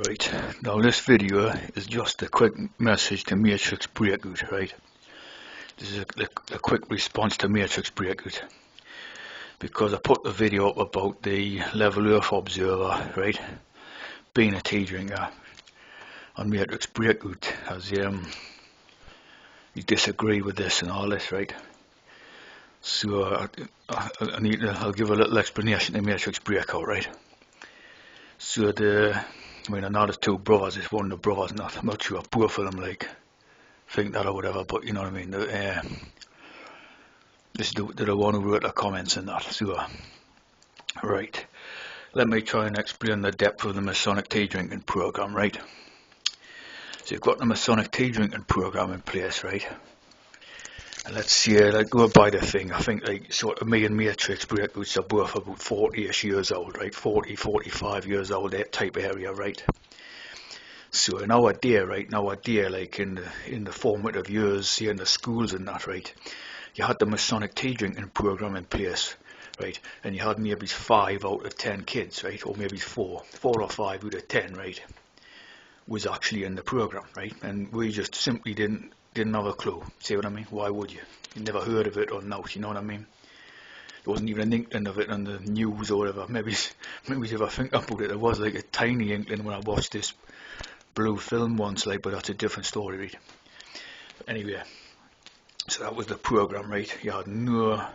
Right, now this video is just a quick message to Matrix Breakout, right? This is a quick response to Matrix Breakout. Because I put the video up about the Level Earth Observer, right? Being a tea drinker on Matrix Breakout, as you disagree with this and all this, right? So I'll give a little explanation to Matrix Breakout, right? So I know there's two brothers, it's one of the brothers, I'm not sure both of them think that or whatever, but you know what I mean. This is the one who wrote the comments and that. So, right, let me try and explain the depth of the Masonic tea drinking program, right? So you've got the Masonic tea drinking program in place, right? And let's see, go by the thing. I think sort of me and Matrix Breakouts are both about 40ish years old, right? 40, 45 years old, that type of area, right? So in our day, right, like in the formative years here in the schools and that, right, you had the Masonic tea drinking program in place, right, and you had maybe 5 out of 10 kids, right, or maybe 4 or 5 out of 10, right, was actually in the program, right, and we just simply didn't have a clue. See what I mean? Why would you? You never heard of it or not, you know what I mean? There wasn't even an inkling of it on the news or whatever. Maybe if I think about it, there was like a tiny inkling when I watched this blue film once, but that's a different story, right? Anyway, so that was the program, right? You had no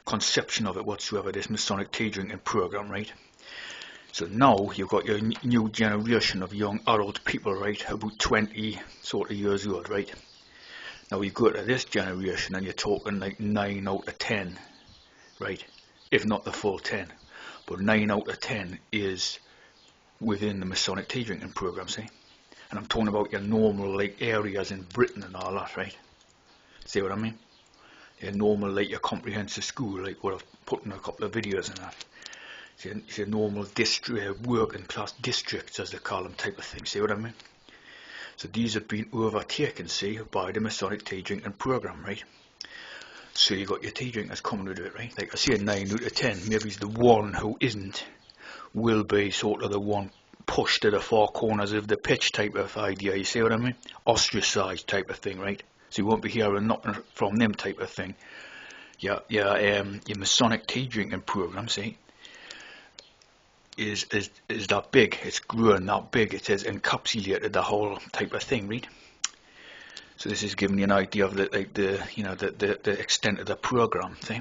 conception of it whatsoever, this Masonic tea drinking program, right? So now you've got your new generation of young adult people, right? About 20 sort of years old, right? Now you go to this generation and you're talking like 9 out of 10, right? If not the full 10. But 9 out of 10 is within the Masonic tea drinking program, see? And I'm talking about your normal like areas in Britain and all that, right? See what I mean? Your normal, like your comprehensive school, like what I've put in a couple of videos and that. It's your normal district, working class districts as they call them, type of thing. See what I mean? So these have been overtaken, see, by the Masonic tea drinking program, right? So you got your tea drinkers coming to do it, right? Like I say, 9 out of 10, maybe the one who isn't will be sort of the one pushed to the four corners of the pitch type of idea. You see what I mean? Ostracized type of thing, right? So you won't be hearing nothing from them type of thing. Your Masonic tea drinking program, see, is that big. It's grown that big. It has encapsulated the whole type of thing, right? So this is giving you an idea of the extent of the program, see.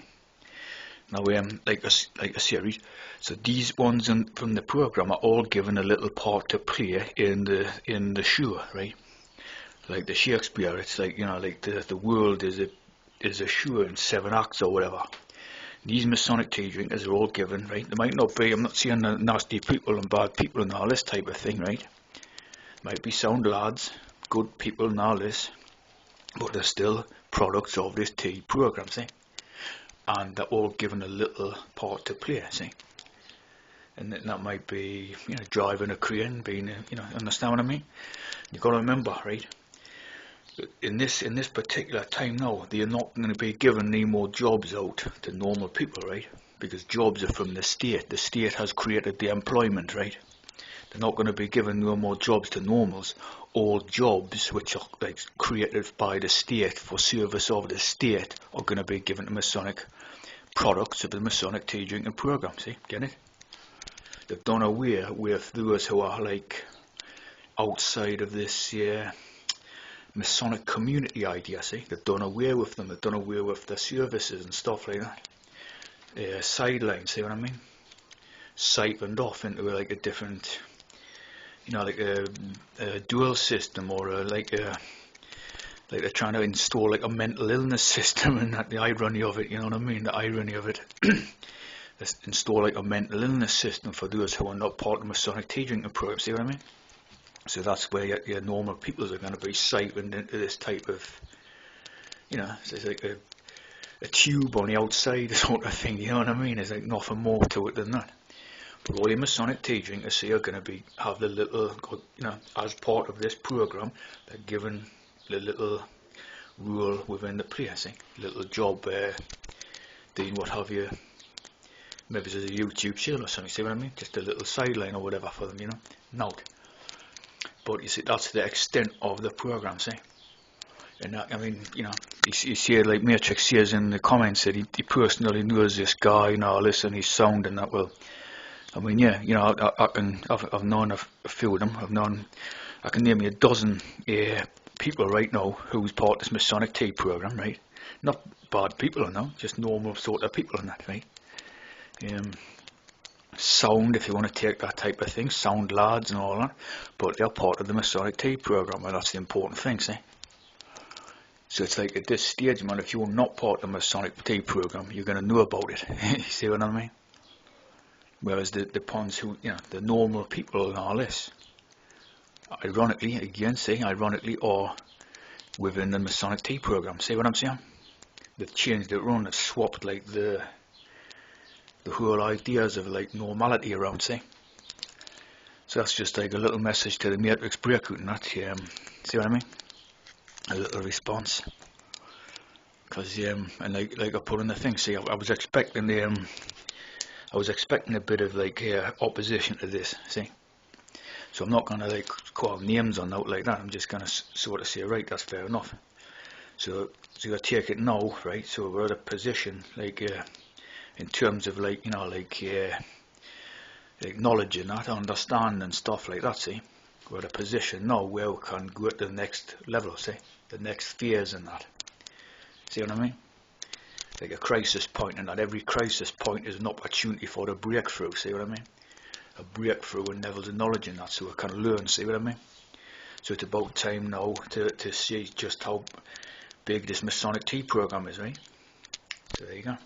Now like a series. So these ones from the program are all given a little part to play in the show, right? Like the Shakespeare, it's like, you know, like the world is a show in 7 acts or whatever. These Masonic tea drinkers are all given, right? They might not be, I'm not saying the nasty people and bad people and all this type of thing, right? Might be sound lads, good people and all this, but they're still products of this tea program, see? And they're all given a little part to play, see? And that might be, you know, driving a crane, being, you know, understand what I mean? You've got to remember, right? In this particular time now, they're not going to be given any more jobs out to normal people, right? Because jobs are from the state. The state has created the employment, right? They're not going to be given no more jobs to normals. All jobs which are like created by the state for service of the state are going to be given to Masonic products of the Masonic tea drinking program. See, get it? They've done away with those who are like outside of this Masonic community idea, see? They've done away with them, they've done away with the services and stuff like that. Sidelines, see what I mean? Siphoned off into like a different, you know, like a dual system, or like they're trying to install like a mental illness system, and that the irony of it, you know what I mean? The irony of it. Let's install like a mental illness system for those who are not part of the Masonic tea drinking program, see what I mean? So that's where your normal peoples are going to be siphoned into this type of, you know, so it's like a tube on the outside sort of thing, you know what I mean? There's like nothing more to it than that. But all your Masonic tea drinkers see are going to have the little, you know, as part of this program, they're given the little role within the place, see? Little job, doing what have you. Maybe there's a YouTube channel or something, see what I mean? Just a little sideline or whatever for them, you know? Note. but you see, that's the extent of the program, see. And that, I mean, you know, you see, like Matrix says in the comments that he personally knows this guy and all this, and his sound and that. Well, I mean, yeah, you know, I've known a few of them. I can name you a dozen people right now who's part of this Masonic Tea program, right? Not bad people, no, just normal sort of people and that, right? Sound, if you want to take that type of thing, sound lads and all that, but they're part of the Masonic Tea program, and that's the important thing, see? So it's like at this stage, man, if you're not part of the Masonic Tea program, you're going to know about it. You see what I mean? Whereas the pawns who, you know, the normal people and all this, ironically, again, see, ironically, are within the Masonic Tea program. See what I'm saying? They've changed it around, they've swapped like the whole ideas of like normality around, see? So that's just like a little message to the Matrix Breakout and that, see what I mean? A little response. Because, and like I put in the thing, see, I was expecting a bit of like opposition to this, see? So I'm not going to like call names on out like that, I'm just going to sort of say, right, that's fair enough. So I take it now, right, so we're at a position, like, in terms of like, you know, like knowledge and that, understanding and stuff like that, see? We're at a position now where we can go to the next level, see? The next phase and that. See what I mean? Like a crisis point, and that every crisis point is an opportunity for a breakthrough, see what I mean? A breakthrough in levels of knowledge and that, so we can learn, see what I mean? So it's about time now to see just how big this Masonic Tea program is, right? So there you go.